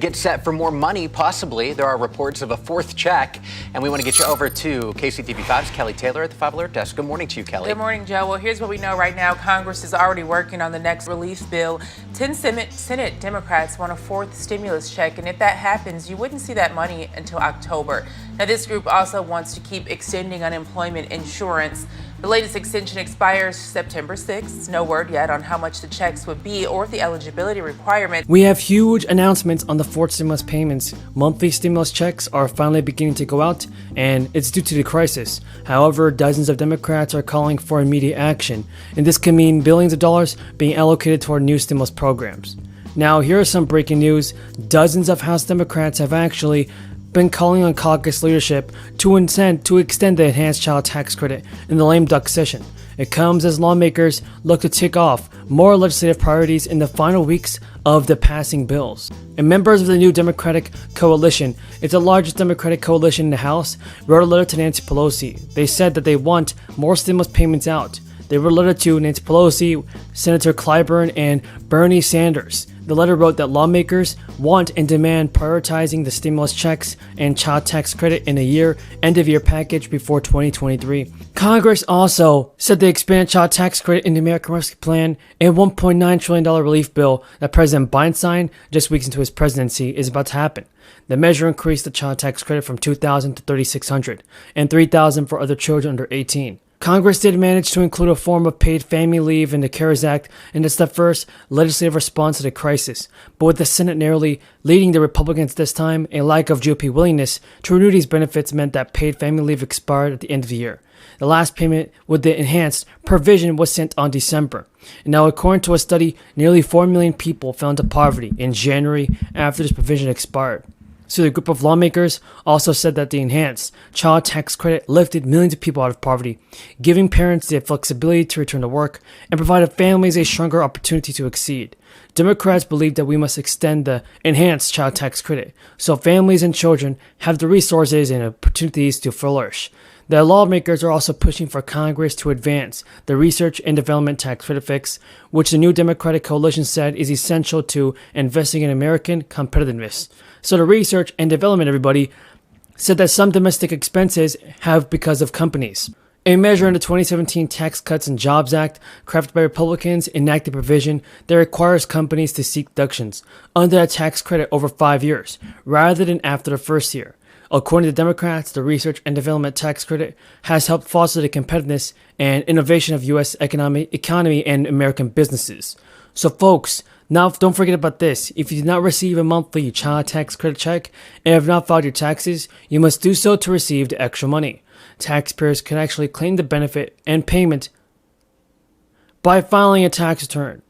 get set for more money, possibly. There are reports of a fourth check, and we want to get you over to KCTV5's Kelly Taylor at the 5 Alert Desk. Good morning to you, Kelly. Good morning, Joe. Well, here's what we know right now. Congress is already working on the next relief bill. 10 Senate Democrats want a fourth stimulus check, and if that happens, you wouldn't see that money until October. Now, this group also wants to keep extending unemployment insurance. The latest extension expires September 6th. No word yet on how much the checks would be or the eligibility requirement. We have huge announcements on the fourth stimulus payments. Monthly stimulus checks are finally beginning to go out, and it's due to the crisis. However, dozens of Democrats are calling for immediate action, and this can mean billions of dollars being allocated toward new stimulus programs. Now, here is some breaking news. Dozens of House Democrats have actually been calling on caucus leadership to extend the enhanced child tax credit in the lame duck session. It comes as lawmakers look to tick off more legislative priorities in the final weeks of the passing bills. And members of the new Democratic coalition, it's the largest Democratic coalition in the House, wrote a letter to Nancy Pelosi. They said that they want more stimulus payments out. They wrote a letter to Nancy Pelosi, Senator Clyburn, and Bernie Sanders. The letter wrote that lawmakers want and demand prioritizing the stimulus checks and child tax credit in a end-of-year package before 2023. Congress also said they expand child tax credit in the American Rescue Plan, a $1.9 trillion relief bill that President Biden signed just weeks into his presidency is about to happen. The measure increased the child tax credit from $2,000 to $3,600 and $3,000 for other children under 18. Congress did manage to include a form of paid family leave in the CARES Act, and it's the first legislative response to the crisis. But with the Senate narrowly leading the Republicans this time, a lack of GOP willingness to renew these benefits meant that paid family leave expired at the end of the year. The last payment with the enhanced provision was sent on December. And now, according to a study, nearly 4 million people fell into poverty in January after this provision expired. So the group of lawmakers also said that the enhanced child tax credit lifted millions of people out of poverty, giving parents the flexibility to return to work and provided families a stronger opportunity to exceed. Democrats believe that we must extend the enhanced child tax credit so families and children have the resources and opportunities to flourish. The lawmakers are also pushing for Congress to advance the research and development tax credit fix, which the new Democratic coalition said is essential to investing in American competitiveness. So the research and development, everybody, said that some domestic expenses have because of companies. A measure in the 2017 Tax Cuts and Jobs Act, crafted by Republicans, enacted a provision that requires companies to seek deductions under a tax credit over 5 years, rather than after the first year. According to Democrats, the research and development tax credit has helped foster the competitiveness and innovation of U.S. economy and American businesses. So folks, now don't forget about this. If you did not receive a monthly child tax credit check and have not filed your taxes, you must do so to receive the extra money. Taxpayers can actually claim the benefit and payment by filing a tax return.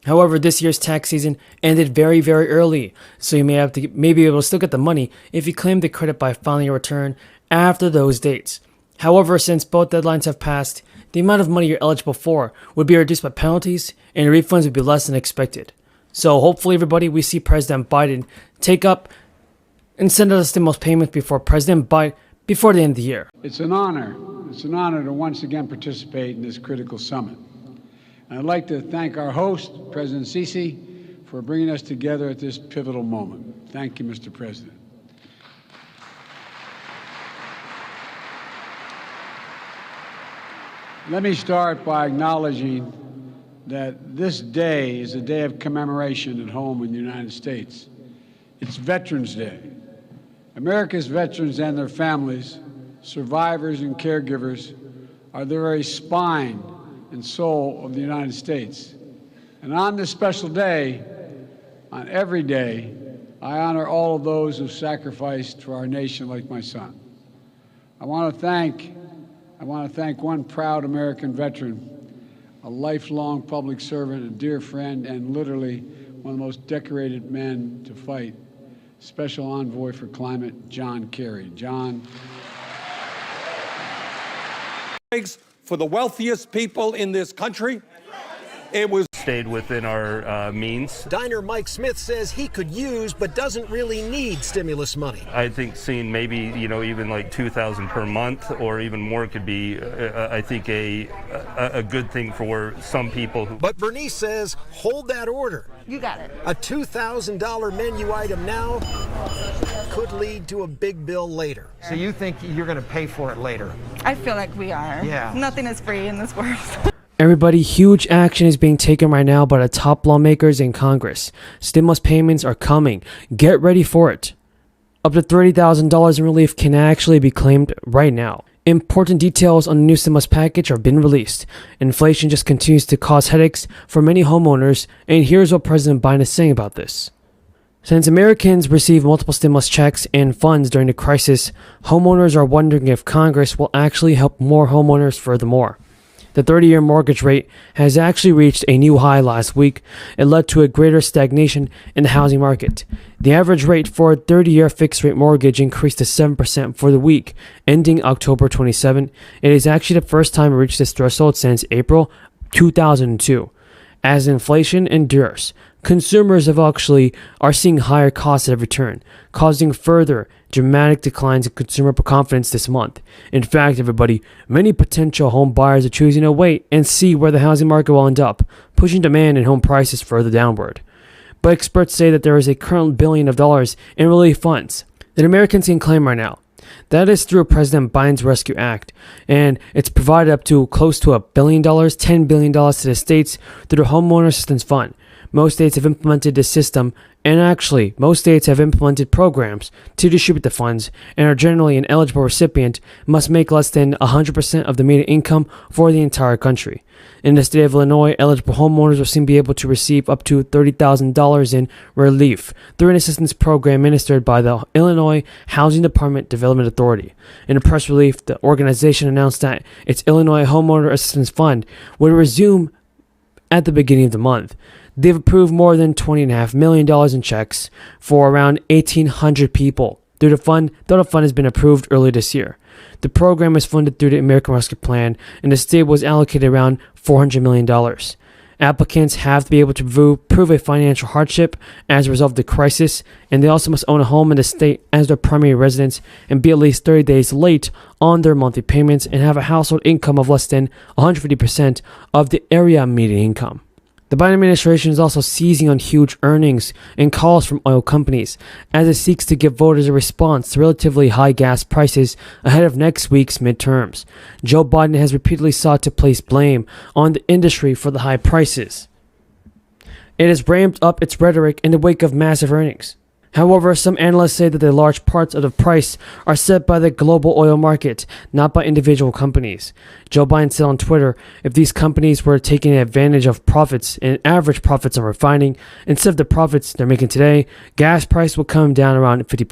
However, this year's tax season ended very, very early, so you may be able to still get the money if you claim the credit by filing your return after those dates. However, since both deadlines have passed, the amount of money you're eligible for would be reduced by penalties, and refunds would be less than expected. So hopefully, everybody, we see President Biden take up and send out the stimulus payments before the end of the year. It's an honor. It's an honor to once again participate in this critical summit. And I'd like to thank our host, President Sisi, for bringing us together at this pivotal moment. Thank you, Mr. President. Let me start by acknowledging that this day is a day of commemoration at home in the United States. It's Veterans Day. America's veterans and their families, survivors and caregivers, are the very spine and soul of the United States. And on this special day, on every day, I honor all of those who sacrificed for our nation like my son. I want to thank one proud American veteran, a lifelong public servant, a dear friend, and literally one of the most decorated men to fight, Special Envoy for Climate, John Kerry. John. For the wealthiest people in this country, it was stayed within our means. Diner Mike Smith says he could use but doesn't really need stimulus money. I think seeing maybe, even like $2,000 per month or even more could be, I think, a good thing for some people. But Bernice says, hold that order. You got it. A $2,000 menu item now could lead to a big bill later. So you think you're going to pay for it later? I feel like we are. Yeah. Nothing is free in this world. Everybody, huge action is being taken right now by the top lawmakers in Congress. Stimulus payments are coming. Get ready for it. Up to $30,000 in relief can actually be claimed right now. Important details on the new stimulus package are being released. Inflation just continues to cause headaches for many homeowners, and here's what President Biden is saying about this. Since Americans receive multiple stimulus checks and funds during the crisis, homeowners are wondering if Congress will actually help more homeowners furthermore. The 30-year mortgage rate has actually reached a new high last week. It led to a greater stagnation in the housing market. The average rate for a 30-year fixed-rate mortgage increased to 7% for the week, ending October 27. It is actually the first time it reached this threshold since April 2002. As inflation endures, consumers are seeing higher costs of return, causing further dramatic declines in consumer confidence this month. In fact, everybody, many potential home buyers are choosing to wait and see where the housing market will end up, pushing demand and home prices further downward. But experts say that there is a current $1 billion in relief funds that Americans can claim right now. That is through President Biden's Rescue Act, and it's provided up to close to $1 billion, $10 billion to the states through the Homeowner Assistance Fund. Most states have implemented this system, and actually, most states have implemented programs to distribute the funds, and are generally an eligible recipient must make less than 100% of the median income for the entire country. In the state of Illinois, eligible homeowners will soon be able to receive up to $30,000 in relief through an assistance program administered by the Illinois Housing Department Development Authority. In a press release, the organization announced that its Illinois Homeowner Assistance Fund would resume at the beginning of the month. They've approved more than $20.5 million in checks for around 1,800 people through the fund, though the fund has been approved early this year. The program is funded through the American Rescue Plan, and the state was allocated around $400 million. Applicants have to be able to prove a financial hardship as a result of the crisis, and they also must own a home in the state as their primary residence and be at least 30 days late on their monthly payments and have a household income of less than 150% of the area median income. The Biden administration is also seizing on huge earnings and calls from oil companies as it seeks to give voters a response to relatively high gas prices ahead of next week's midterms. Joe Biden has repeatedly sought to place blame on the industry for the high prices. It has ramped up its rhetoric in the wake of massive earnings. However, some analysts say that the large parts of the price are set by the global oil market, not by individual companies. Joe Biden said on Twitter, if these companies were taking advantage of profits and average profits on refining, instead of the profits they're making today, gas price will come down around 50%.